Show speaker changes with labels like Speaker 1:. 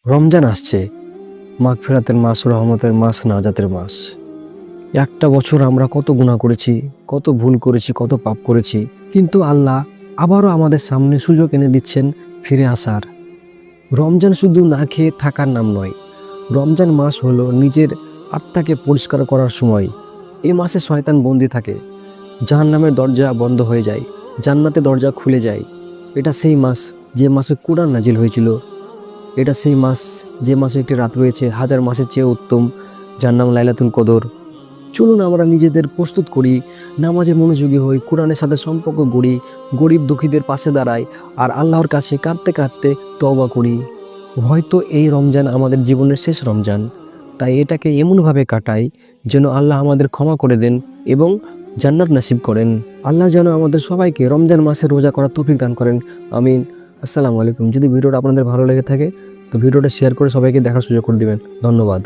Speaker 1: রমজান আসছে, মাগফিরাতের মাস, রহমতের মাস, নাজাতের মাস। একটা বছর আমরা কত গুনাহ করেছি, কত ভুল করেছি, কত পাপ করেছি, কিন্তু আল্লাহ আবারও আমাদের সামনে সুযোগ এনে দিচ্ছেন ফিরে আসার। রমজান শুধু না খেয়ে থাকার নাম নয়, রমজান মাস হলো নিজের আত্মাকে পরিষ্কার করার সময়। এই মাসে শয়তান বন্দি থাকে, জাহান্নামের দরজা বন্ধ হয়ে যায়, জান্নাতের দরজা খুলে যায়। এটা সেই মাস যে মাসে কুরআন নাজিল হয়েছিল। এটা সেই মাস যে মাসে একটি রাত রয়েছে হাজার মাসের চেয়ে উত্তম, যার নাম লাইলাতুল কদর। চলুন আমরা নিজেদের প্রস্তুত করি, নামাজে মনোযোগী হই, কোরআনের সাথে সম্পর্ক গড়ি, গরিব দুঃখীদের পাশে দাঁড়াই, আর আল্লাহর কাছে কাঁদতে কাঁদতে তওবা করি। হয়তো এই রমজান আমাদের জীবনের শেষ রমজান, তাই এটাকে এমনভাবে কাটাই যেন আল্লাহ আমাদের ক্ষমা করে দেন এবং জান্নাত নসিব করেন। আল্লাহ যেন আমাদের সবাইকে রমজান মাসে রোজা করার তৌফিক দান করেন। আমিন। আসসালামু আলাইকুম। যদি ভিডিওটা আপনাদের ভালো লেগে থাকে তো ভিডিওটা শেয়ার করে সবাইকে দেখার সুযোগ করে দিবেন। ধন্যবাদ।